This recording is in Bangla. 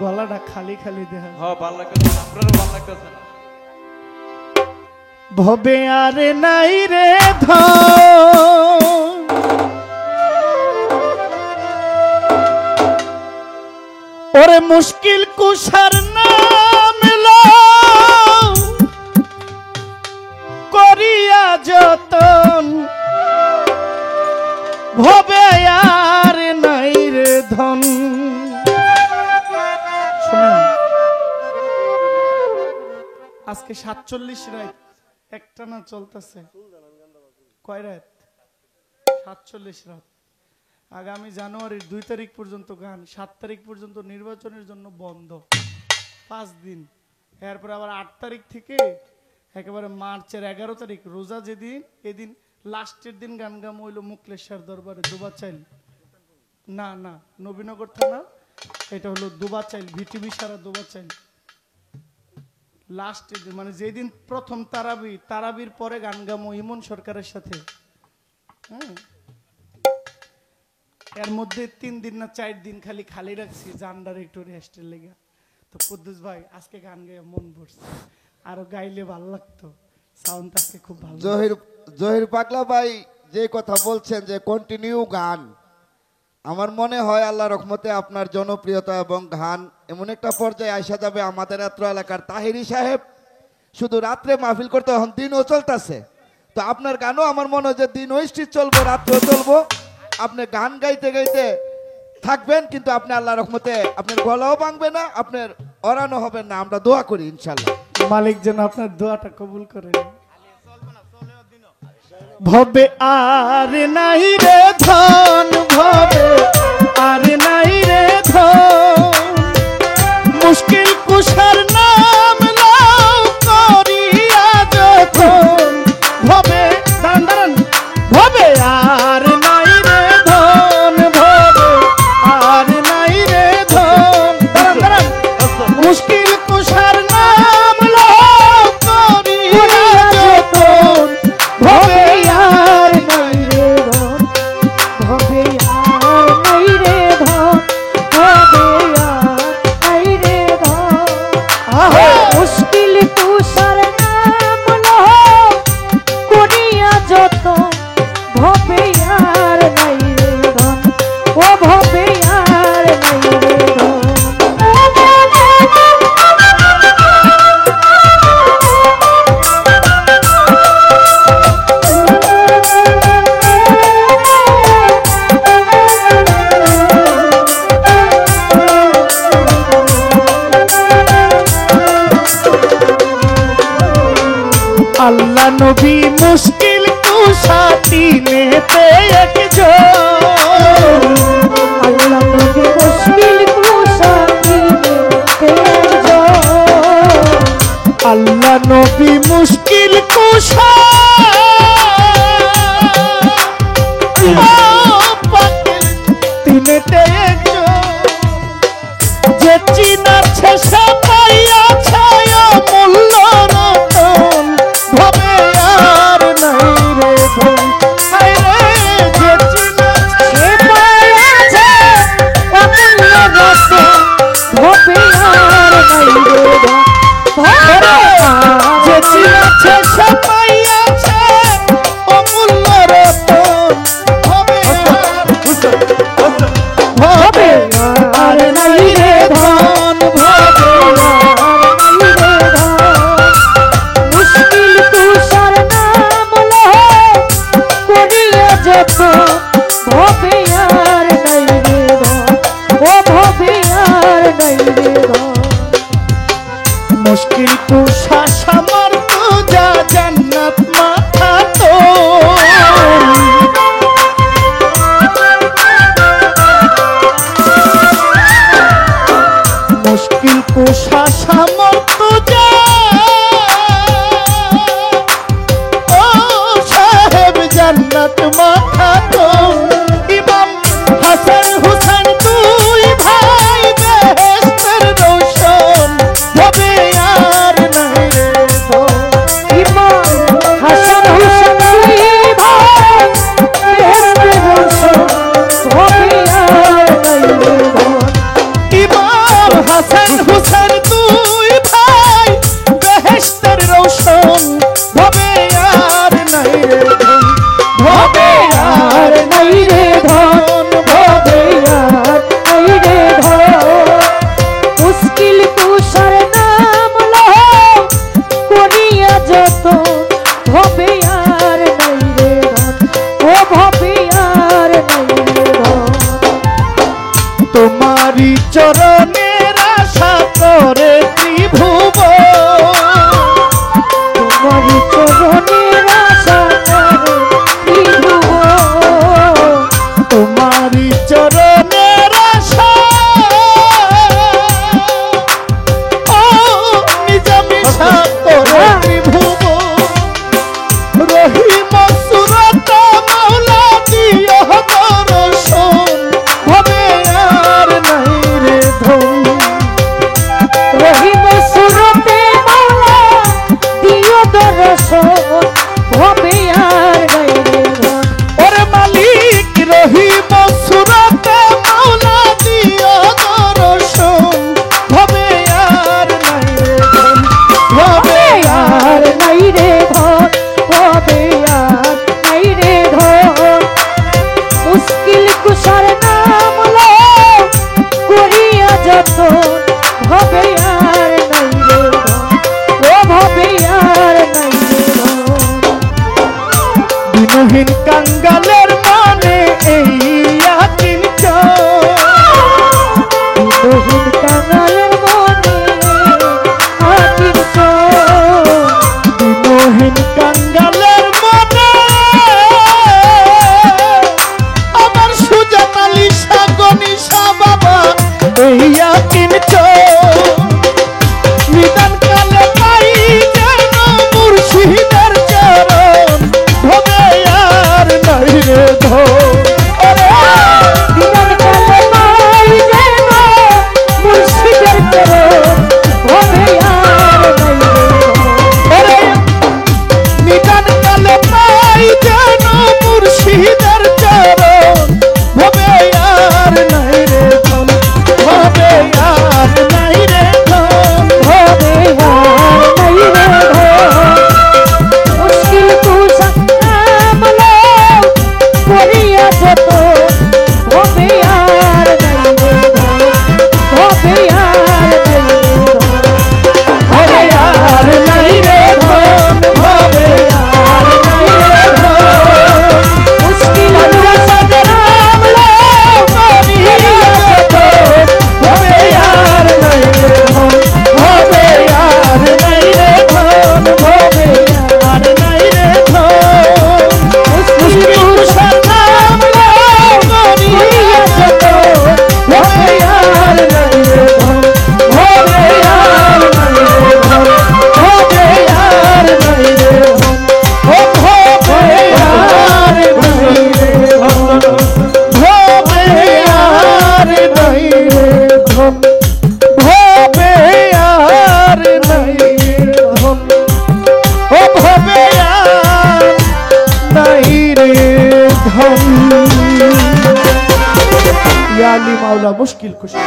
গলাটা খালি খালি দেখা হ্যাঁ ভালো লাগতেছে আপনারও ভালো লাগতেছে না ভবে আর নাই রে ধন ওরে মুশকিল কুশার নাম লও করিয়া যতন ভবে আর নাই রে ধন শুনেন আজকে 47 রাত একটানা চলতেছে কয় রাত 47 রাত আগামী জানুয়ারির 2 তারিখ পর্যন্ত গান 7 তারিখ পর্যন্ত নির্বাচনের জন্য বন্ধ 5 দিন এরপর আবার 8 তারিখ থেকে একেবারে মার্চের 11 তারিখ রোজা যেদিন এদিন লাস্টের দিন গান গাম হইল মুকলেশ্বর দরবারে দুবাচাইল না না নবীনগর থানা এটা হলো দুবাচাইল ভিটিভি সারা দুবাচাইল লাস্টের দিন মানে যেদিন প্রথম তারাবির পরে গান গামো ইমন সরকারের সাথে হ্যাঁ এর মধ্যে 3 দিন না 4 দিন খালি খালি রাখছি জান্ডার একটু রেস্টের লেগে তো কুদ্দুস ভাই আজকে গান গায়ে মন ভরছে আরো গাইলে ভালো লাগতো সাউন্ড আজকে খুব ভালো জহির পাগলা ভাই যে কথা বলছেন যে কন্টিনিউ গান আমার মনে হয় আল্লাহর রহমতে আপনার জনপ্রিয়তা এবং গান এমন একটা পর্যায়ে আইসা যাবে আমাদের এত এলাকার তাহিরি সাহেব শুধু রাত্রে মাহফিল করতে এখন দিনও চলতেছে তো আপনার গানও আমার মনে হয় যে দিনও স্ট্রিট চলবো রাত্রেও চলবো আপনি গান গাইতে গাইতে থাকবেন কিন্তু আপনি আল্লাহর রহমতে আপনার গলাও ভাঙবে না আপনার অরানো হবেন না আমরা দোয়া করি ইনশাল্লাহ মালিক যেন আপনার দোয়াটা কবুল করেন ভবে আর নাই রে ধন ভবে আর নাই রে ধন মুশকিল কুশার নাম লও করিয়া যখন ভবে দাঁড়ান ভবে আর নাই রে ধন ভবে আর নাই রে ধন দাঁড়ান মুশকিল কুশার নাম লও করিয়া যখন ভবে আর নাই রে ধন ভবে আর নাই রে ধন ভবে আর নাই রে ধন মুশকিল তুষার নাম লও করিয়া যত ভবে আর নাই রে ধন ও ভবে আর নাই রে ধন আল্লাহ নবী মুশকিল কুশা দিনেতে একজন আল্লাহ নবী মুশকিল তুষা দিনেতে আল্লাহ নবী মুশকিল কুশা দিনেতে একজন যে চিনাছে সে পাইয়াছে মূল্য রতন ভবে আর নাই রে ধন হায় রে যে চিনাছে সে পাইয়াছে অমূল্য রতন ভবে আর নাই রে ধন ভবে যে চিনাছে সে পাইয়াছে অমূল্য রতন ভবে আর নাই রে ধন ভবে মুশকিল তুষার নাম লও করিয়া যত ভবে আর নাই রে ধন ও ভবে আর নাই রে ধন মুশকিল কুশা সামার পূজা জান্নাত মাথা তো মুশকিল কুশা সামার পূজা ও সাহেব জান্নাত মাথা তো ইমাম হাসান হুসেন দুই ভাই বেহেশতের রোশন ভবে আর নাই রে ধন ইমাম চরণের আশা করে ত্রিভুবন তোমারি চরণের আশা করে ত্রিভুবন তোমারি চরণের আশা ও নিজামিশা করে ত্রিভুবন রহিম সুরত মাওলা দিও দর্শন ভবে আর নাই রে ধন রহিম সুরতে মাওলা দিও দর্শন হবে আর নাই রে ধন ওরে মালিক রহিম সুরত মাওলা দিও দর্শন ভবে আর নাই রে ধন ভবে আর নাই রে ধন হবে আর নাই রে ধন মুশকিল কুশার নাম লো করিয়া যতন হবে আর নাই রে ধন ও হবে আর নাই রে ধন দিনহীন কাঙ্গালের মানে এই আকিন বিদহীন কাঙালের মনে আকির দিনহীন কাঙ্গালের মানে আমার সুজাত আলী সাগনিশা বাবা এই আকিন নিদান কালে পাই যেন মুর্শিদের চরণ ভবে আর নাই রে ধন দিদার কালে পাই যেন মুর্শিদের চরণ হবে আর নাই রে ওরে নিদান কালে পাই যেন মুর্শিদের চরণ ভবে আর নাই রে ধন ভবে আর নাই রে ধন হবে আর নাই রে ধন মুশকিল কুশার নাম লো করিয়া যতন হবে আর নাই রে ধন হবে আর নাই রে ধন ভবে আর নাই রে ধন ভবে আর নাই রে ধন মুশকিল কুশার নাম লো করিয়া যতন ভবে আর নাই রে ধন ভবে আর নাই রে ধন ভবে আর নাই রে ধন মুশকিল কুশার নাম লো করিয়া যতন ভবে আর নাই রে ধন ভবে আর নাই রে ধন ভবে আর নাই রে ধন ও ভবে আর নাই রে ধন ভবে আর নাই রে ধন ভবে আর নাই রে ধন ও ভবে আর নাই রে ধন ইয়া আলী মাওলা মুশকিল কুশা